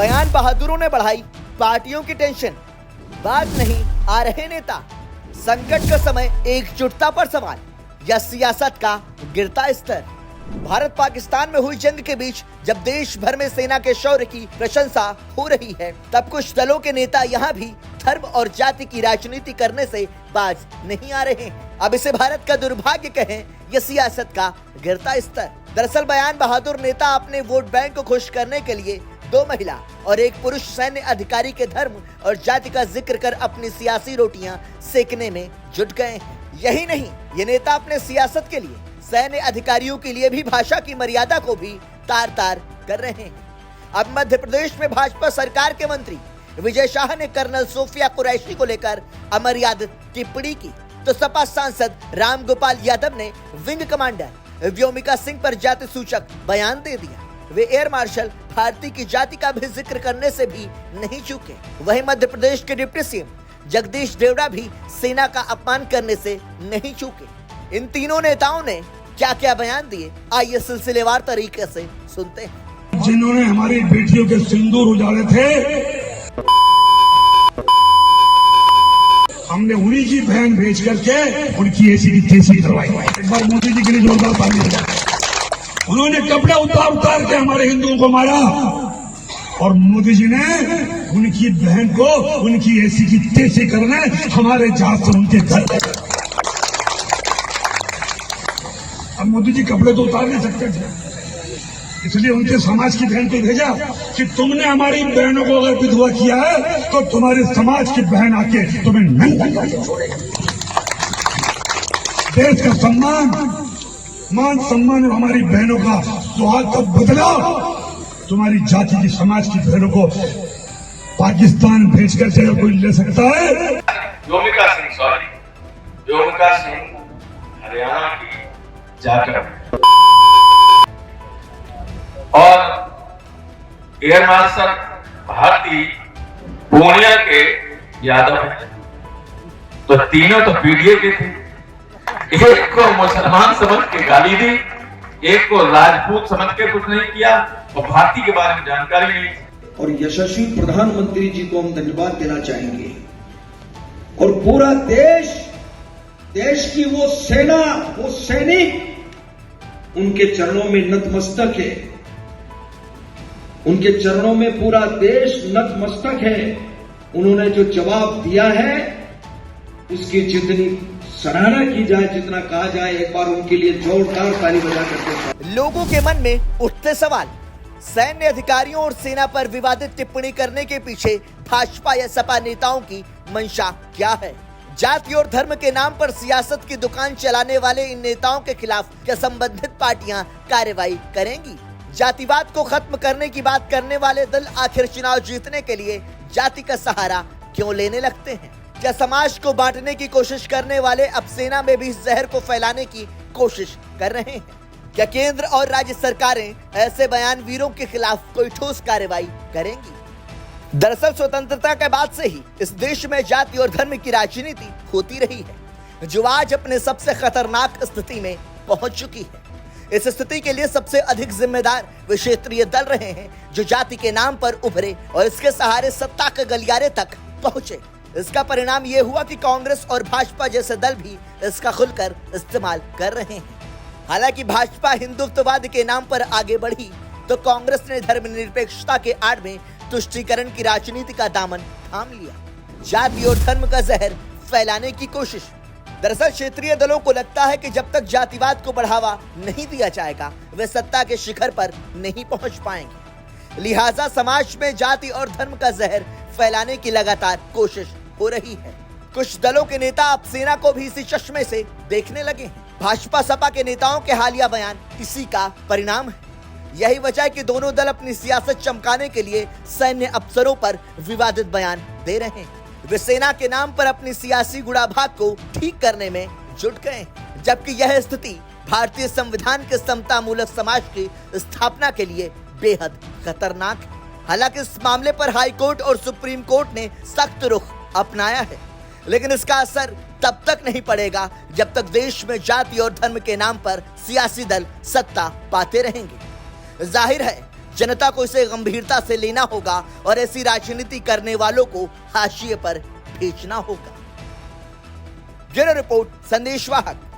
बयान बहादुरों ने बढ़ाई पार्टियों की टेंशन, बात नहीं आ रहे नेता। संकट का समय एकजुटता पर सवाल या सियासत का गिरता स्तर। भारत पाकिस्तान में हुई जंग के बीच जब देश भर में सेना के शौर्य की प्रशंसा हो रही है, तब कुछ दलों के नेता यहाँ भी धर्म और जाति की राजनीति करने से बाज नहीं आ रहे हैं। अब इसे भारत का दुर्भाग्य कहें या सियासत का गिरता स्तर। दरअसल बयान बहादुर नेता अपने वोट बैंक को खुश करने के लिए 2 महिला और 1 पुरुष सैन्य अधिकारी के धर्म और जाति का जिक्र कर अपनी सियासी रोटियां सेकने में जुट गए हैं। यही नहीं, ये नेता अपने सियासत के लिए सैन्य अधिकारियों के लिए भी भाषा की मर्यादा को भी तार तार कर रहे हैं। अब मध्य प्रदेश में भाजपा सरकार के मंत्री विजय शाह ने कर्नल सोफिया कुरैशी को लेकर अमर्यादित टिप्पणी की, तो सपा सांसद रामगोपाल यादव ने विंग कमांडर व्योमिका सिंह पर जाति सूचक बयान दे दिया। वे एयर मार्शल भारती की जाति का भी जिक्र करने से भी नहीं चूके। वहीं मध्य प्रदेश के डिप्टी सीएम जगदीश देवड़ा भी सेना का अपमान करने से नहीं चूके। इन तीनों नेताओं ने क्या क्या बयान दिए, आइए सिलसिलेवार तरीके से सुनते हैं। जिन्होंने हमारी बेटियों के सिंदूर उजाड़े थे, हमने उन्हीं की बहन भेज करके उनकी ऐसी की तैसी करवाई। एक बार मोदी जी के लिए जोरदार ताली बजाएं। उन्होंने कपड़े उतार उतार के हमारे हिंदुओं को मारा और मोदी जी ने उनकी बहन को उनकी ऐसी की तैसी करने हमारे जहाज से उनके घर। अब मोदी जी कपड़े तो उतार नहीं सकते थे, इसलिए उनके समाज की बहन को भेजा कि तुमने हमारी बहनों को अगर विधवा किया है तो तुम्हारे समाज की बहन आके तुम्हें नंगा करके छोड़ेगी। देश का सम्मान, मान सम्मान और हमारी बहनों का सुहाग का बदला तुम्हारी जाति की समाज की बहनों को पाकिस्तान भेजकर से कोई ले सकता है? व्योमिका सिंह हरियाणा की जाकर और एयर मार्शल भारती पूर्णिया के यादव हैं। तो तीनों तो पीडीए के थे। एक को मुसलमान समझ के गाली दी, एक को राजपूत समझ के कुछ नहीं किया और भारती के बारे में जानकारी नहीं थी। और यशस्वी प्रधानमंत्री जी को हम धन्यवाद देना चाहेंगे और पूरा देश की वो सेना, वो सैनिक उनके चरणों में नतमस्तक है। उनके चरणों में पूरा देश नतमस्तक है। उन्होंने जो जवाब दिया है उसकी जितनी सराहना की जाए, जितना कहा जाए, एक बार उनके लिए जोरदार ताली बजा करके। लोगों के मन में उठते सवाल, सैन्य अधिकारियों और सेना पर विवादित टिप्पणी करने के पीछे भाजपा या सपा नेताओं की मंशा क्या है? जाति और धर्म के नाम पर सियासत की दुकान चलाने वाले इन नेताओं के खिलाफ क्या संबंधित पार्टियां कार्रवाई करेंगी? जातिवाद को खत्म करने की बात करने वाले दल आखिर चुनाव जीतने के लिए जाति का सहारा क्यों लेने लगते हैं? क्या समाज को बांटने की कोशिश करने वाले अब सेना में भी इस जहर को फैलाने की कोशिश कर रहे हैं? क्या केंद्र और राज्य सरकारें ऐसे बयानवीरों के खिलाफ कोई ठोस कार्रवाई करेंगी? दरअसल स्वतंत्रता के बाद से ही इस देश में जाति और धर्म की राजनीति होती रही है, जो आज अपने सबसे खतरनाक स्थिति में पहुंच चुकी है। इस स्थिति के लिए सबसे अधिक जिम्मेदार वे क्षेत्रीय दल रहे हैं, जो जाति के नाम पर उभरे और इसके सहारे सत्ता के गलियारे तक पहुंचे। इसका परिणाम ये हुआ कि कांग्रेस और भाजपा जैसे दल भी इसका खुलकर इस्तेमाल कर रहे हैं। हालांकि भाजपा हिंदुत्ववाद के नाम पर आगे बढ़ी तो कांग्रेस ने धर्मनिरपेक्षता के आड़ में तुष्टीकरण की राजनीति का दामन थाम लिया, जाति और धर्म का जहर फैलाने की कोशिश। दरअसल क्षेत्रीय दलों को लगता है कि जब तक जातिवाद को बढ़ावा नहीं दिया जाएगा वे सत्ता के शिखर पर नहीं पहुंच पाएंगे। लिहाजा समाज में जाति और धर्म का जहर फैलाने की लगातार कोशिश हो रही है। कुछ दलों के नेता अब सेना को भी इसी चश्मे से देखने लगे हैं। भाजपा सपा के नेताओं के हालिया बयान इसी का परिणाम है। यही वजह है कि दोनों दल अपनी सियासत चमकाने के लिए सैन्य अफसरों पर विवादित बयान दे रहे हैं। वे सेना के नाम पर अपनी सियासी गुड़ाभाग को ठीक करने में जुट गए, जबकि यह स्थिति भारतीय संविधान के समता मूलक समाज की स्थापना के लिए बेहद खतरनाक है। हालांकि इस मामले पर हाई कोर्ट और सुप्रीम कोर्ट ने सख्त रुख अपनाया है, लेकिन इसका असर तब तक नहीं पड़ेगा जब तक देश में जाति और धर्म के नाम पर सियासी दल सत्ता पाते रहेंगे। जाहिर है जनता को इसे गंभीरता से लेना होगा और ऐसी राजनीति करने वालों को हाशिए पर भेजना होगा। ब्यूरो रिपोर्ट, संदेश वाहक।